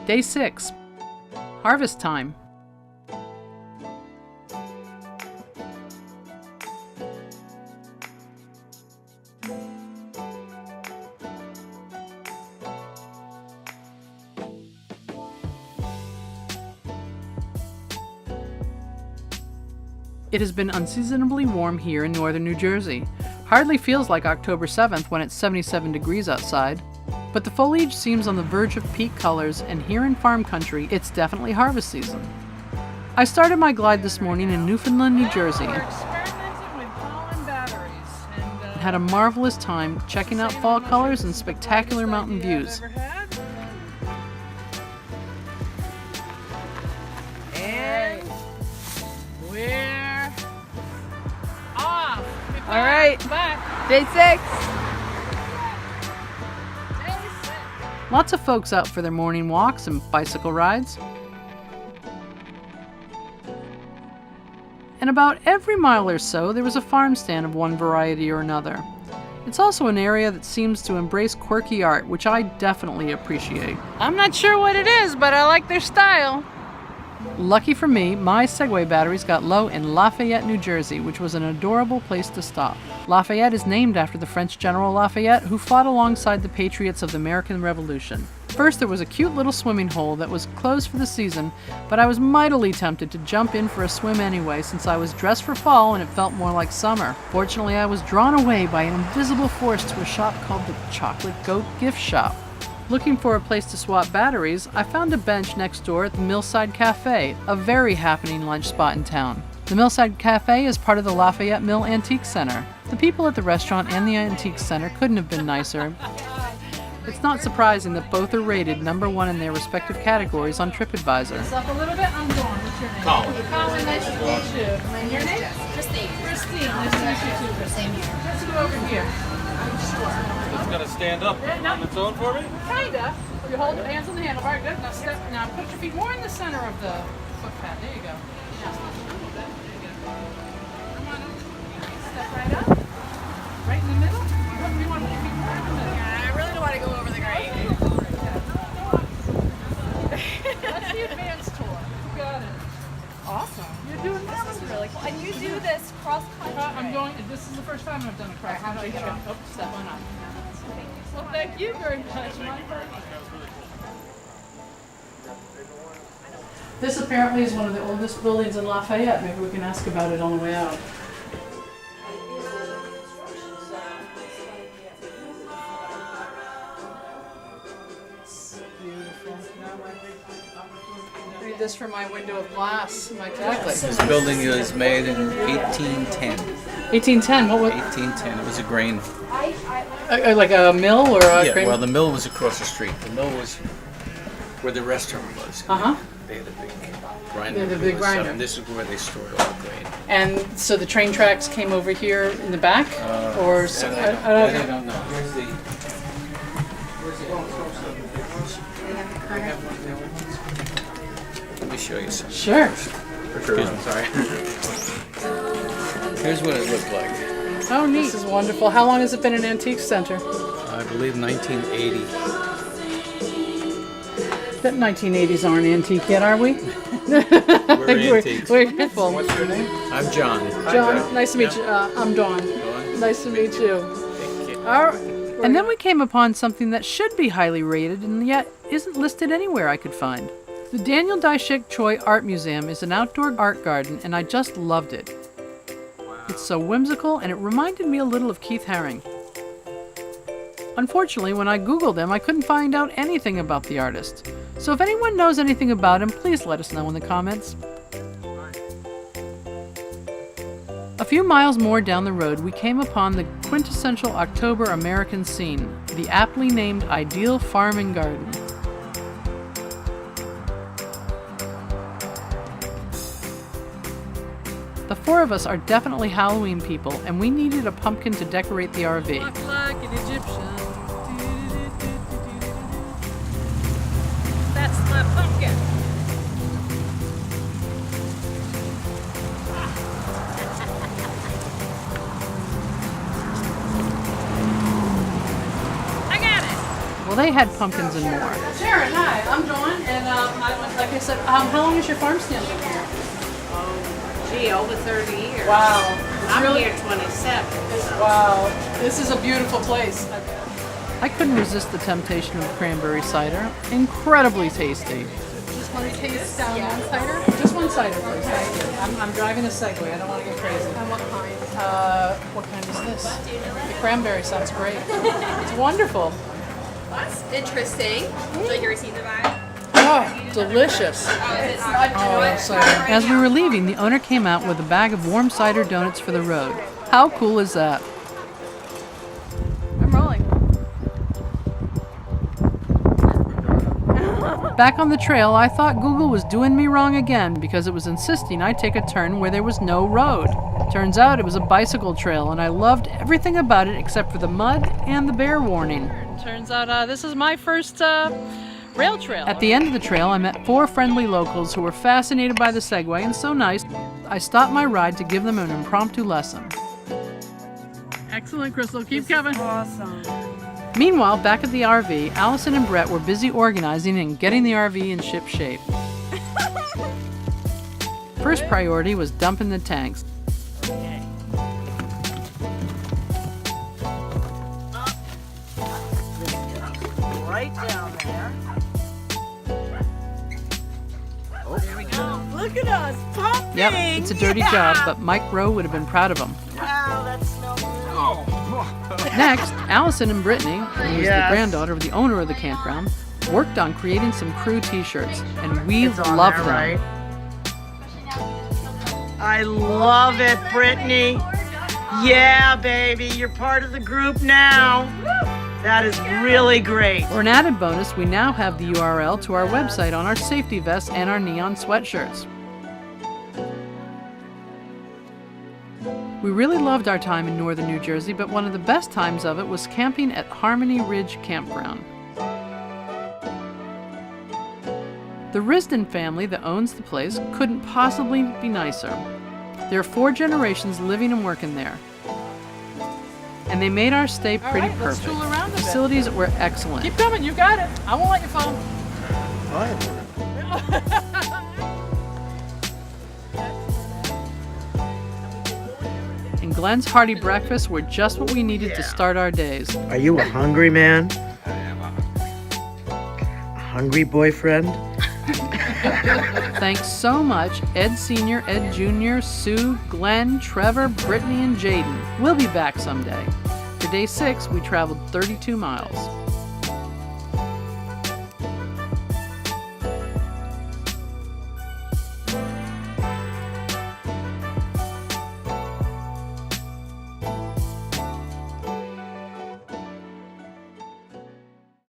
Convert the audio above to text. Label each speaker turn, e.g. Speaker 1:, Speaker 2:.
Speaker 1: Day 6. Harvest time. It has been unseasonably warm here in northern New Jersey. Hardly feels like October 7th when it's 77 degrees outside. But the foliage seems on the verge of peak colors, and here in farm country, it's definitely harvest season. I started my glide this morning in Newfoundland, New Jersey.
Speaker 2: We're experimenting with pollen batteries and
Speaker 1: Had a marvelous time checking out fall colors and spectacular mountain views.
Speaker 2: And we're off.
Speaker 3: All right.
Speaker 2: Back.
Speaker 3: Day 6.
Speaker 1: Lots of folks out for their morning walks and bicycle rides. And about every mile or so, there was a farm stand of one variety or another. It's also an area that seems to embrace quirky art, which I definitely appreciate.
Speaker 2: I'm not sure what it is, but I like their style.
Speaker 1: Lucky for me, my Segway batteries got low in Lafayette, New Jersey, which was an adorable place to stop. Lafayette is named after the French General Lafayette, who fought alongside the patriots of the American Revolution. First, there was a cute little swimming hole that was closed for the season, but I was mightily tempted to jump in for a swim anyway since I was dressed for fall and it felt more like summer. Fortunately, I was drawn away by an invisible force to a shop called the Chocolate Goat Gift Shop. Looking for a place to swap batteries, I found a bench next door at the Millside Cafe, a very happening lunch spot in town. The Millside Cafe is part of the Lafayette Mill Antique Center. The people at the restaurant and the Antique Center couldn't have been nicer. It's not surprising that both are rated #1 in their respective categories on TripAdvisor.
Speaker 2: It's up a little bit. I'm Dawn. What's your name? Colin, nice to meet you. And your name?
Speaker 4: Christine.
Speaker 2: Christine, nice to meet you too.
Speaker 4: Same here.
Speaker 2: Let's go over here.
Speaker 5: It's got to stand up on its own for me?
Speaker 2: Kinda. You hold your hands on the handlebar. Good. Now step. Now put your feet more in the center of the footpad. There you go. Now step a little bit. There you go. Come on up. Step right up. Right in the middle. You want your feet more in the middle.
Speaker 4: I really don't want to go over the grate.
Speaker 2: That's the advanced tour. You got it. Awesome. You're doing
Speaker 4: This
Speaker 2: marvelous.
Speaker 4: is really cool. And you do this cross country.
Speaker 2: I'm going. This is the first time I've done a cross country trip. Oh, step on up. Well, thank you very much. My pleasure. This apparently is one of the oldest buildings in Lafayette. Maybe we can ask about it on the way out. Beautiful. Read this from my window of glass. Exactly.
Speaker 6: This building was made in 1810.
Speaker 1: 1810. What was
Speaker 6: 1810. It was a grain.
Speaker 1: like a mill or a
Speaker 6: Yeah,
Speaker 1: grain?
Speaker 6: well, the mill was across the street. The mill was where the restaurant was.
Speaker 1: Uh-huh.
Speaker 6: They had a big grinder.
Speaker 1: They had a big grinder.
Speaker 6: And this is where they stored all the grain.
Speaker 1: And so the train tracks came over here in the back, or so,
Speaker 6: And
Speaker 1: I don't
Speaker 6: I
Speaker 1: know.
Speaker 6: don't know. Where's the? Let me show you something.
Speaker 1: Sure.
Speaker 6: Excuse me. Sorry. Here's what it looked like.
Speaker 1: Oh, neat. This is wonderful. How long has it been an antique center?
Speaker 6: I believe 1980.
Speaker 1: The 1980s aren't antique yet, are we?
Speaker 6: We're antiques.
Speaker 1: We're beautiful.
Speaker 6: What's your name? I'm John.
Speaker 1: John, nice to meet you. I'm Dawn.
Speaker 6: Dawn.
Speaker 1: Nice to meet you.
Speaker 6: Thank you.
Speaker 1: All right. And then we came upon something that should be highly rated and yet isn't listed anywhere I could find. The Daniel Daishik Choi Art Museum is an outdoor art garden, and I just loved it. It's so whimsical, and it reminded me a little of Keith Haring. Unfortunately, when I Googled him, I couldn't find out anything about the artist. So if anyone knows anything about him, please let us know in the comments. A few miles more down the road, we came upon the quintessential October American scene, the aptly named Ideal Farm and Garden. The four of us are definitely Halloween people, and we needed a pumpkin to decorate the RV.
Speaker 2: Walk like an Egyptian. That's my pumpkin. I got it.
Speaker 1: Well, they had pumpkins and more.
Speaker 2: Sharon, hi, I'm Dawn, and like I said, how long has your farm stand been here?
Speaker 3: Gee, over 30 years.
Speaker 2: Wow.
Speaker 3: I'm
Speaker 2: Really?
Speaker 3: here 27. So.
Speaker 2: Wow. This is a beautiful place.
Speaker 1: I couldn't resist the temptation of cranberry cider. Incredibly tasty.
Speaker 2: Just want to taste one cider? Just one cider, please. Thank you. I'm driving a Segway. I don't want to get crazy.
Speaker 4: And what kind?
Speaker 2: What kind is this? The cranberry sounds great. It's wonderful.
Speaker 4: That's interesting. Would you like to receive the bag?
Speaker 2: Oh, delicious.
Speaker 4: Oh,
Speaker 2: Oh, cider.
Speaker 1: As we were leaving, the owner came out with a bag of warm cider donuts for the road. How cool is that?
Speaker 4: I'm rolling.
Speaker 1: Back on the trail, I thought Google was doing me wrong again because it was insisting I take a turn where there was no road. Turns out it was a bicycle trail, and I loved everything about it except for the mud and the bear warning.
Speaker 2: Turns out this is my first rail trail.
Speaker 1: At the end of the trail, I met 4 friendly locals who were fascinated by the Segway and so nice, I stopped my ride to give them an impromptu lesson.
Speaker 2: Excellent, Crystal. Keep coming.
Speaker 3: Awesome.
Speaker 1: Meanwhile, back at the RV, Allison and Brett were busy organizing and getting the RV in ship shape. First priority was dumping the tanks.
Speaker 3: Okay. Right down there. There we go. Look at us pumping.
Speaker 1: Yep, it's a dirty job, but Mike Rowe would have been proud of them.
Speaker 3: Wow, that smells good.
Speaker 1: Next, Allison and Brittany, who was the granddaughter of the owner of the campground, worked on creating some crew t-shirts, and we loved them.
Speaker 7: Right? I love it, Brittany. Yeah, baby, you're part of the group now. That is really great.
Speaker 1: For an added bonus, we now have the URL to our website on our safety vests and our neon sweatshirts. We really loved our time in northern New Jersey, but one of the best times of it was camping at Harmony Ridge Campground. The Risden family that owns the place couldn't possibly be nicer. There are 4 generations living and working there. And they made our stay
Speaker 2: All
Speaker 1: pretty
Speaker 2: right, let's
Speaker 1: perfect.
Speaker 2: tool around a bit.
Speaker 1: Facilities were excellent.
Speaker 2: Keep coming. You got it. I won't let you fall.
Speaker 1: And Glenn's hearty breakfasts were just what we needed to start our days.
Speaker 7: Are you a hungry man? A hungry boyfriend?
Speaker 1: Thanks so much, Ed Sr., Ed Jr., Sue, Glenn, Trevor, Brittany, and Jaden. We'll be back someday. For day 6, we traveled 32 miles.